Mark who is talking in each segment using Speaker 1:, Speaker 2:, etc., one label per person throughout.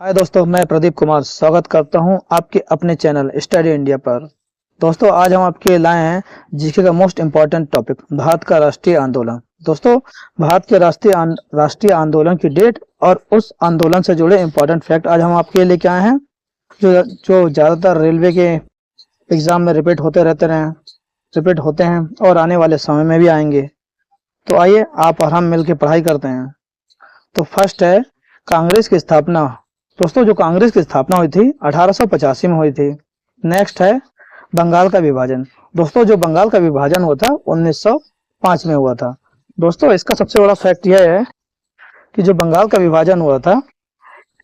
Speaker 1: हाय दोस्तों, मैं प्रदीप कुमार स्वागत करता हूं आपके अपने चैनल स्टडी इंडिया पर। दोस्तों, आज हम आपके लिए लाए हैं जीके का मोस्ट इम्पॉर्टेंट टॉपिक, भारत का राष्ट्रीय आंदोलन। दोस्तों, भारत के राष्ट्रीय आंदोलन की डेट और उस आंदोलन से जुड़े इम्पोर्टेंट फैक्ट आज हम आपके लिए लेके आए हैं, जो ज़्यादातर रेलवे के एग्जाम में रिपीट होते हैं और आने वाले समय में भी आएंगे। तो आइए आप और हम मिलकर पढ़ाई करते हैं। तो फर्स्ट है कांग्रेस की स्थापना। दोस्तों, जो कांग्रेस की स्थापना हुई थी 1885 में हुई थी। नेक्स्ट है बंगाल का विभाजन। दोस्तों, जो बंगाल का विभाजन हुआ था 1905 में हुआ था। दोस्तों, इसका सबसे बड़ा फैक्ट यह है कि जो बंगाल का विभाजन हुआ था,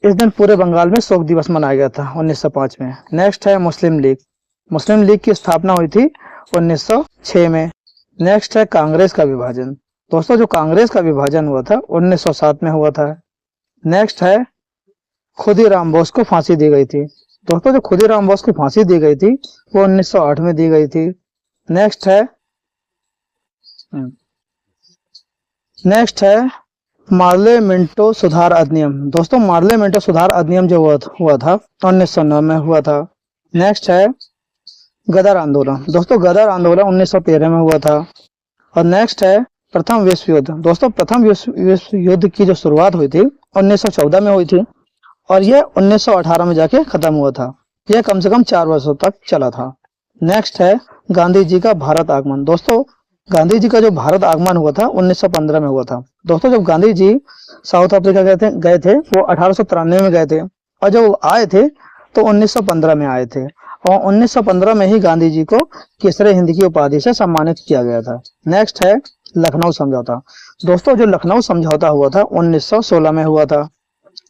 Speaker 1: इस दिन पूरे बंगाल में शोक दिवस मनाया गया था 1905 में। नेक्स्ट है मुस्लिम लीग। मुस्लिम लीग की स्थापना हुई थी 1906 में। नेक्स्ट है कांग्रेस का विभाजन। दोस्तों, जो कांग्रेस का विभाजन हुआ था 1907 में हुआ था। नेक्स्ट है खुदीराम बोस को फांसी दी गई थी। दोस्तों, जो खुदीराम बोस को फांसी दी गई थी वो 1908 में दी गई थी। नेक्स्ट है मार्ले मिंटो सुधार अधिनियम। दोस्तों, मार्ले मिंटो सुधार अधिनियम जो हुआ था 1909 में हुआ था। नेक्स्ट है गदर आंदोलन। दोस्तों, गदर आंदोलन 1913 में हुआ था। और नेक्स्ट है प्रथम विश्व युद्ध। दोस्तों, प्रथम विश्व युद्ध की जो शुरुआत हुई थी 1914 में हुई थी और यह 1918 में जाके खत्म हुआ था। यह कम से कम 4 वर्षों तक चला था। नेक्स्ट है गांधी जी का भारत आगमन। दोस्तों, गांधी जी का जो भारत आगमन हुआ था 1915 में हुआ था। दोस्तों, जब गांधी जी साउथ अफ्रीका गए थे वो 1893 में गए थे और जब आए थे तो 1915 में आए थे और 1915 में ही गांधी जी को केसरे हिंद की उपाधि से सम्मानित किया गया था। नेक्स्ट है लखनऊ समझौता। दोस्तों, जो लखनऊ समझौता हुआ था 1916 में हुआ था।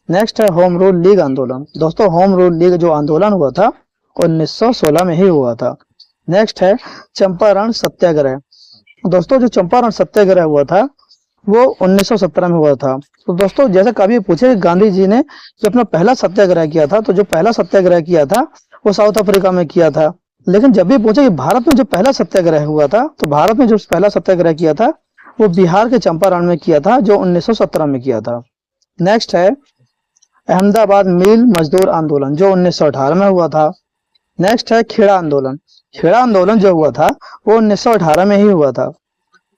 Speaker 1: नेक्स्ट है होम रूल लीग आंदोलन। दोस्तों, होम रूल लीग जो आंदोलन हुआ था 1916 में ही हुआ था। नेक्स्ट है चंपारण सत्याग्रह। दोस्तों, जो चंपारण सत्याग्रह हुआ था वो 1917 में हुआ था। तो दोस्तों, जैसे कभी पूछे गांधी जी ने जो अपना पहला सत्याग्रह किया था, तो जो पहला सत्याग्रह किया था वो साउथ अफ्रीका में किया था। लेकिन जब भी पूछे कि भारत में जो पहला सत्याग्रह हुआ था, तो भारत में जो पहला सत्याग्रह किया था वो बिहार के चंपारण में किया था, जो 1917 में किया था। नेक्स्ट है अहमदाबाद मिल मजदूर आंदोलन, जो 1918 में हुआ था। नेक्स्ट है खेड़ा आंदोलन। खेड़ा आंदोलन जो हुआ था वो 1918 में ही हुआ था।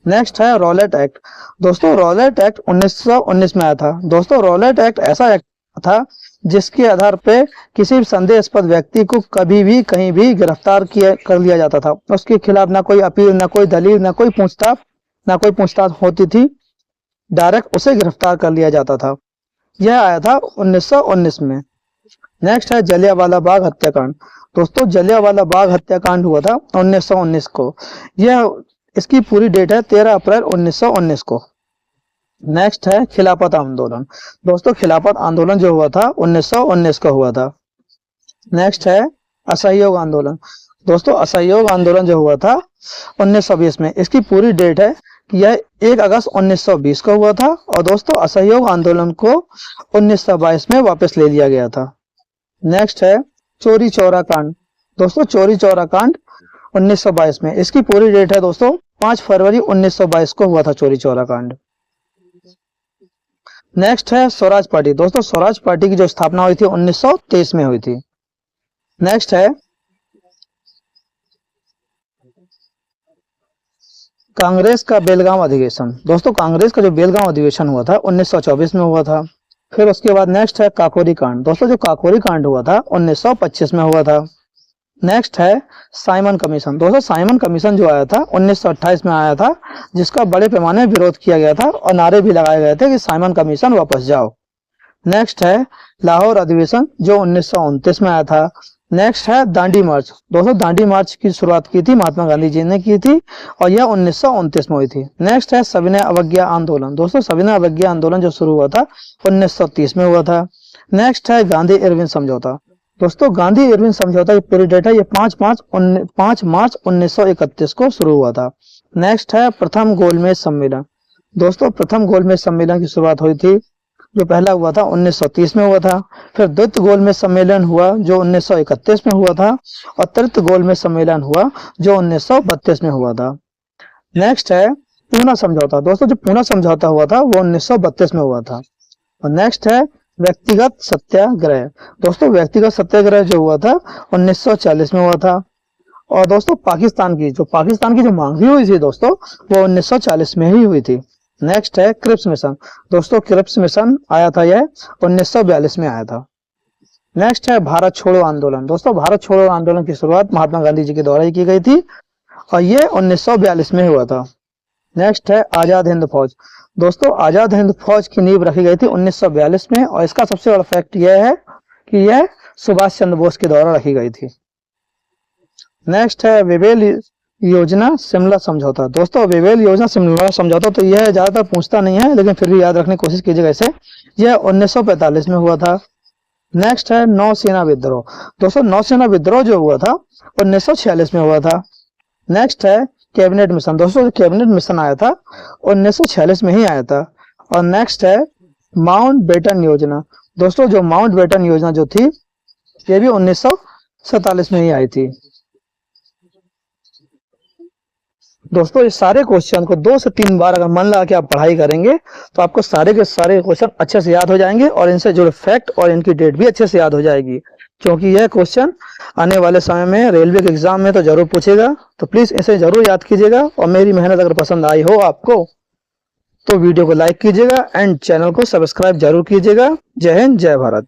Speaker 1: नेक्स्ट है रॉलेट एक्ट। दोस्तों, रॉलेट एक्ट 1919 में आया था। दोस्तों, रॉलेट एक्ट ऐसा एक्ट था जिसके आधार पे किसी संदेहास्पद व्यक्ति को कभी भी कहीं भी गिरफ्तार कर लिया जाता था। उसके खिलाफ ना कोई अपील, ना कोई दलील, ना कोई पूछताछ होती थी। डायरेक्ट उसे गिरफ्तार कर लिया जाता था। यह आया था 1919 में। नेक्स्ट है जलियांवाला बाग हत्याकांड। दोस्तों, जलियांवाला बाग हत्याकांड हुआ था 1919 को। इसकी पूरी डेट है 13 अप्रैल 1919 को। नेक्स्ट है खिलाफत आंदोलन। दोस्तों, खिलाफत आंदोलन जो हुआ था 1919 को हुआ था। नेक्स्ट है असहयोग आंदोलन। दोस्तों, असहयोग आंदोलन जो हुआ था 1920 में। इसकी पूरी डेट है कि यह 1 अगस्त 1920 को हुआ था और दोस्तों असहयोग आंदोलन को 1922 में वापस ले लिया गया था। नेक्स्ट है चोरी चौरा कांड। दोस्तों, चोरी चौरा कांड 1922 में। इसकी पूरी डेट है दोस्तों 5 फरवरी 1922 को हुआ था चोरी चौरा कांड। नेक्स्ट है स्वराज पार्टी। दोस्तों, स्वराज पार्टी की जो स्थापना हुई थी 1923 में हुई थी। नेक्स्ट है कांग्रेस का बेलगांव अधिवेशन। दोस्तों, कांग्रेस का जो बेलगांव अधिवेशन हुआ था 1924 में हुआ था। फिर उसके बाद नेक्स्ट है काकोरी कांड। दोस्तों, जो काकोरी कांड हुआ था 1925 में हुआ था। नेक्स्ट है साइमन कमीशन। दोस्तों, साइमन कमीशन जो आया था 1928 में आया था, जिसका बड़े पैमाने में विरोध किया गया था और नारे भी लगाए गए थे कि साइमन कमीशन वापस जाओ। नेक्स्ट है लाहौर अधिवेशन जो 1929 में आया था। नेक्स्ट है दांडी मार्च। दोस्तों, दांडी मार्च की शुरुआत की थी महात्मा गांधी जी ने की थी और यह 1929 में हुई थी। नेक्स्ट है सविनय अवज्ञा आंदोलन। दोस्तों, सविनय अवज्ञा आंदोलन जो शुरू हुआ था 1930 में हुआ था। नेक्स्ट है गांधी इरविन समझौता। दोस्तों, गांधी इरविन समझौता की पूरी डेट है ये 5 मार्च 1931 को शुरू हुआ था। नेक्स्ट है प्रथम गोलमेज सम्मेलन। दोस्तों, प्रथम गोलमेज सम्मेलन की शुरुआत हुई थी, जो पहला हुआ था 1930 में हुआ था। फिर द्वितीय गोलमेज सम्मेलन हुआ जो 1931 में हुआ था और तृतीय गोलमेज सम्मेलन हुआ जो 1932 में हुआ था। नेक्स्ट है पूना समझौता। दोस्तों, जो पूना समझौता हुआ था वो 1932 में हुआ था। और नेक्स्ट है व्यक्तिगत सत्याग्रह। दोस्तों व्यक्तिगत सत्याग्रह जो हुआ था 1940 में हुआ था। और दोस्तों पाकिस्तान की जो मांगी हुई थी दोस्तों, वो 1940 में ही हुई थी। नेक्स्ट है क्रिप्स मिशन। दोस्तों क्रिप्स मिशन आया था, यह 1942 में आया था। नेक्स्ट है भारत छोड़ो आंदोलन। दोस्तों भारत छोड़ो आंदोलन की शुरुआत महात्मा गांधी जी के द्वारा ही की गई थी और ये 1942 में हुआ था। नेक्स्ट है आजाद हिंद फौज। दोस्तों आजाद हिंद फौज की नींव रखी गई थी 1942 में और इसका सबसे बड़ा फैक्ट यह है कि यह सुभाष चंद्र बोस के द्वारा रखी गई थी। नेक्स्ट है वेवेल योजना शिमला समझौता। दोस्तों वेवेल योजना शिमला समझौता, तो यह ज्यादातर पूछता नहीं है लेकिन फिर भी याद रखने की कोशिश कीजिएगा इसे। यह 1945 में हुआ था। नेक्स्ट है नौसेना विद्रोह। दोस्तों नौसेना विद्रोह जो हुआ था 1946 में हुआ था। नेक्स्ट है कैबिनेट मिशन। दोस्तों कैबिनेट मिशन आया था 1946 में ही आया था। और नेक्स्ट है माउंट बेटन योजना। दोस्तों जो माउंट बेटन योजना जो थी ये भी 1947 में ही आई थी। दोस्तों इस सारे क्वेश्चन को 2 से 3 बार अगर मन लगा के आप पढ़ाई करेंगे तो आपको सारे के सारे क्वेश्चन अच्छे से याद हो जाएंगे और इनसे जुड़े फैक्ट और इनकी डेट भी अच्छे से याद हो जाएगी, क्योंकि यह क्वेश्चन आने वाले समय में रेलवे के एग्जाम में तो जरूर पूछेगा। तो प्लीज इसे जरूर याद कीजिएगा और मेरी मेहनत अगर पसंद आई हो आपको तो वीडियो को लाइक कीजिएगा एंड चैनल को सब्सक्राइब जरूर कीजिएगा। जय हिंद, जय भारत।